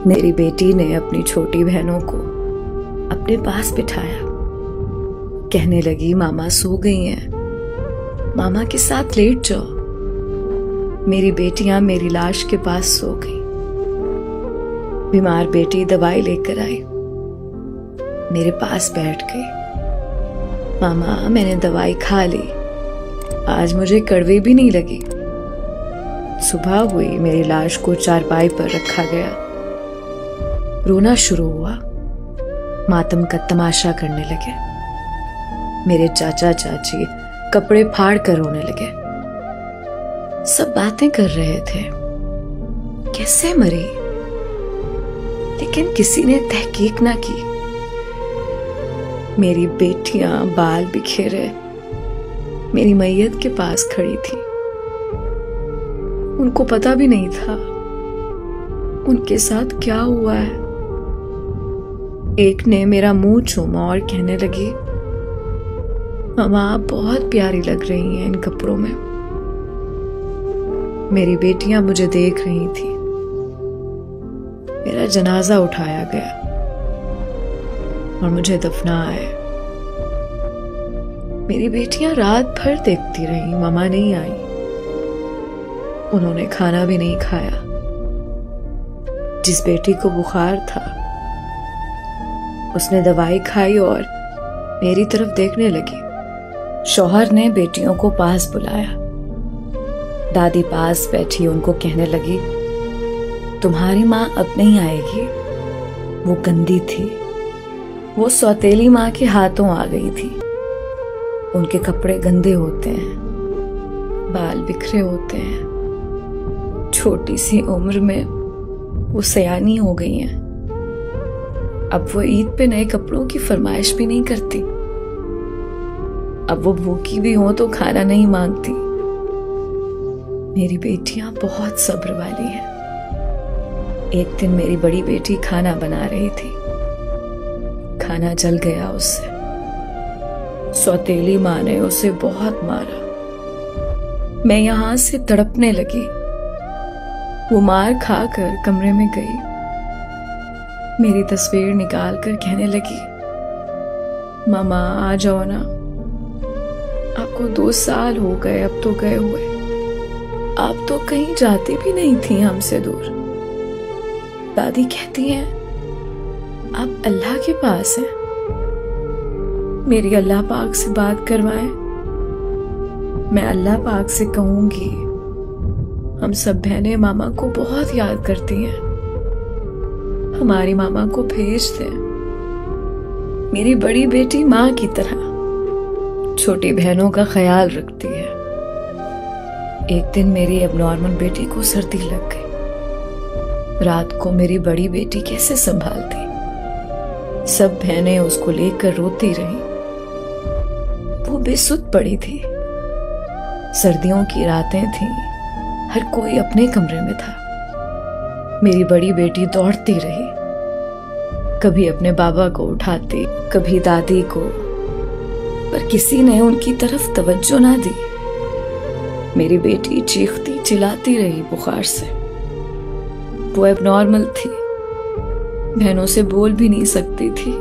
मेरी बेटी ने अपनी छोटी बहनों को अपने पास बिठाया। कहने लगी, मामा सो गई हैं, मामा के साथ लेट जाओ। मेरी बेटियां मेरी लाश के पास सो गई। बीमार बेटी दवाई लेकर आई, मेरे पास बैठ गई। मामा मैंने दवाई खा ली, आज मुझे कड़वी भी नहीं लगी। सुबह हुई, मेरी लाश को चारपाई पर रखा गया। रोना शुरू हुआ, मातम का तमाशा करने लगे। मेरे चाचा चाची कपड़े फाड़ कर रोने लगे। सब बातें कर रहे थे, कैसे मरी, लेकिन किसी ने तहकीक ना की। मेरी बेटियां बाल बिखेरे मेरी मैयत के पास खड़ी थी। उनको पता भी नहीं था उनके साथ क्या हुआ है। एक ने मेरा मुंह चूमा और कहने लगी, मामा आप बहुत प्यारी लग रही हैं इन कपड़ों में। मेरी बेटियां मुझे देख रही थी। मेरा जनाजा उठाया गया और मुझे दफनाया। मेरी बेटियां रात भर देखती रही, मामा नहीं आई। उन्होंने खाना भी नहीं खाया। जिस बेटी को बुखार था उसने दवाई खाई और मेरी तरफ देखने लगी। शौहर ने बेटियों को पास बुलाया। दादी पास बैठी उनको कहने लगी, तुम्हारी माँ अब नहीं आएगी, वो गंदी थी, वो सौतेली माँ के हाथों आ गई थी। उनके कपड़े गंदे होते हैं, बाल बिखरे होते हैं, छोटी सी उम्र में वो सयानी हो गई हैं। अब वो ईद पे नए कपड़ों की फरमाइश भी नहीं करती। अब वो भूखी भी हो तो खाना नहीं मांगती। मेरी बेटियां बहुत सब्र वाली हैं। एक दिन मेरी बड़ी बेटी खाना बना रही थी, खाना जल गया उससे। सौतेली माँ ने उसे बहुत मारा। मैं यहां से तड़पने लगी। वो मार खाकर कमरे में गई, मेरी तस्वीर निकाल कर कहने लगी, मामा आ जाओ ना, आपको 2 साल हो गए अब तो गए हुए। आप तो कहीं जाती भी नहीं थी हमसे दूर। दादी कहती हैं आप अल्लाह के पास हैं, मेरी अल्लाह पाक से बात करवाएं। मैं अल्लाह पाक से कहूंगी, हम सब बहनें मामा को बहुत याद करती हैं, हमारी मामा को भेज दें। मेरी बड़ी बेटी माँ की तरह छोटी बहनों का ख्याल रखती है। एक दिन मेरी एबनॉर्मल बेटी को सर्दी लग गई। रात को मेरी बड़ी बेटी कैसे संभालती। सब बहनें उसको लेकर रोती रहीं। वो बेसुध पड़ी थी। सर्दियों की रातें थीं, हर कोई अपने कमरे में था। मेरी बड़ी बेटी दौड़ती रही, कभी अपने बाबा को उठाती, कभी दादी को, पर किसी ने उनकी तरफ तवज्जो ना दी। मेरी बेटी चीखती चिल्लाती रही बुखार से। वो एबनॉर्मल थी, बहनों से बोल भी नहीं सकती थी।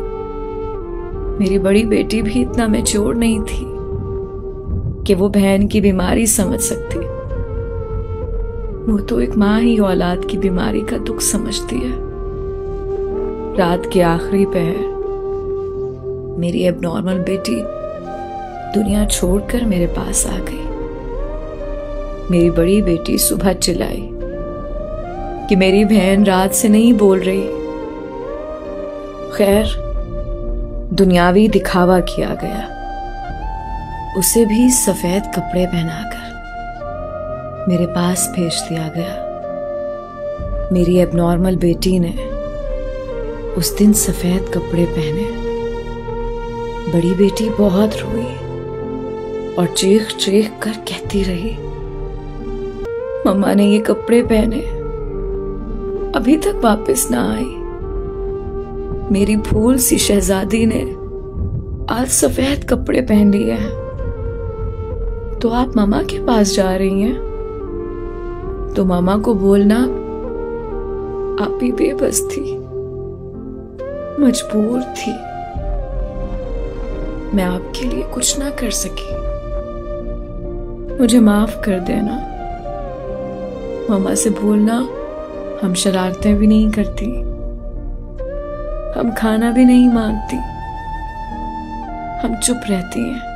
मेरी बड़ी बेटी भी इतना मैच्योर नहीं थी कि वो बहन की बीमारी समझ सकती। वो तो एक माँ ही औलाद की बीमारी का दुख समझती है। रात के आखिरी पहर मेरी एबनॉर्मल बेटी दुनिया छोड़कर मेरे पास आ गई। मेरी बड़ी बेटी सुबह चिल्लाई कि मेरी बहन रात से नहीं बोल रही। खैर, दुनियावी दिखावा किया गया, उसे भी सफेद कपड़े पहनाकर मेरे पास भेज दिया गया। मेरी एबनॉर्मल बेटी ने उस दिन सफेद कपड़े पहने। बड़ी बेटी बहुत रोई और चीख चीख कर कहती रही, मम्मा ने ये कपड़े पहने, अभी तक वापस ना आई। मेरी फूल सी शहजादी ने आज सफेद कपड़े पहन लिए हैं, तो आप मामा के पास जा रही हैं, तो मामा को बोलना आप भी बेबस थी, मजबूर थी। मैं आपके लिए कुछ ना कर सकी। मुझे माफ कर देना। मामा से बोलना हम शरारतें भी नहीं करती, हम खाना भी नहीं मांगती, हम चुप रहती हैं।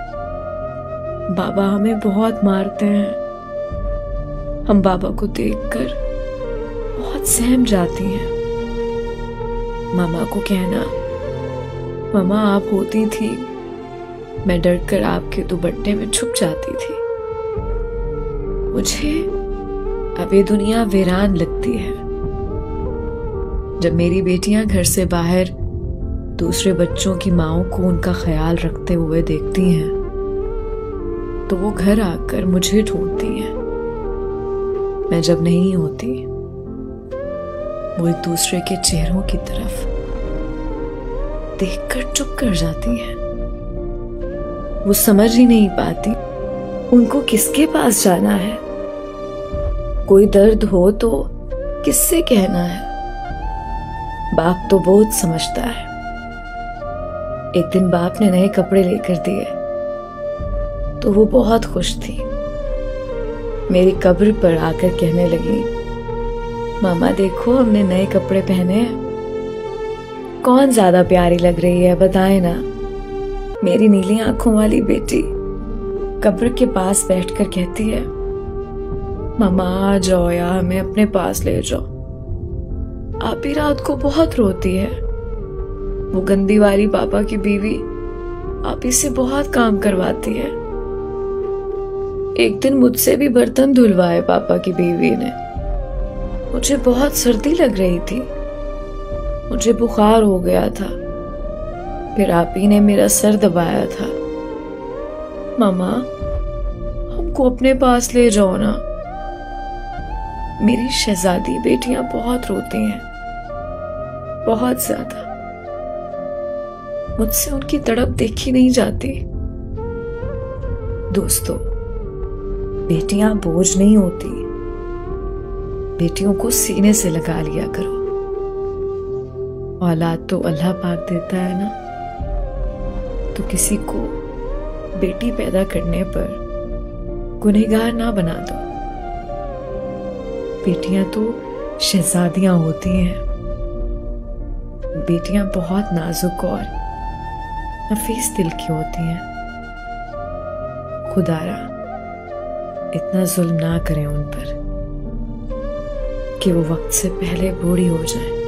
बाबा हमें बहुत मारते हैं। हम बाबा को देखकर बहुत सहम जाती हैं। मामा को कहना, मामा आप होती थी, मैं डरकर आपके दुपट्टे में छुप जाती थी। मुझे अब ये दुनिया वीरान लगती है। जब मेरी बेटियां घर से बाहर दूसरे बच्चों की माओं को उनका ख्याल रखते हुए देखती हैं, तो वो घर आकर मुझे ढूंढती हैं। मैं जब नहीं होती, वो एक दूसरे के चेहरों की तरफ देखकर चुप कर जाती हैं। वो समझ ही नहीं पाती उनको किसके पास जाना है। कोई दर्द हो तो किससे कहना है। बाप तो बहुत समझता है। एक दिन बाप ने नए कपड़े लेकर दिए तो वो बहुत खुश थी। मेरी कब्र पर आकर कहने लगी, मामा देखो हमने नए कपड़े पहने हैं। कौन ज्यादा प्यारी लग रही है बताए ना। मेरी नीली आंखों वाली बेटी कब्र के पास बैठकर कहती है, मामा आ जाओ या हमें अपने पास ले जाओ। आप ही रात को बहुत रोती है। वो गंदी वाली पापा की बीवी आप ही से बहुत काम करवाती है। एक दिन मुझसे भी बर्तन धुलवाए पापा की बीवी ने। मुझे बहुत सर्दी लग रही थी, मुझे बुखार हो गया था। फिर आप ही ने मेरा सर दबाया था। मामा हमको अपने पास ले जाओ ना। मेरी शहजादी बेटियां बहुत रोती हैं, बहुत ज्यादा। मुझसे उनकी तड़प देखी नहीं जाती। दोस्तों, बेटियां बोझ नहीं होती। बेटियों को सीने से लगा लिया करो। औलाद तो अल्लाह पाक देता है ना, तो किसी को बेटी पैदा करने पर गुनहगार ना बना दो। बेटियां तो शहजादियां होती हैं। बेटियां बहुत नाजुक और नफीस दिल की होती हैं। खुदारा इतना जुल्म ना करें उन पर कि वो वक्त से पहले बूढ़ी हो जाए।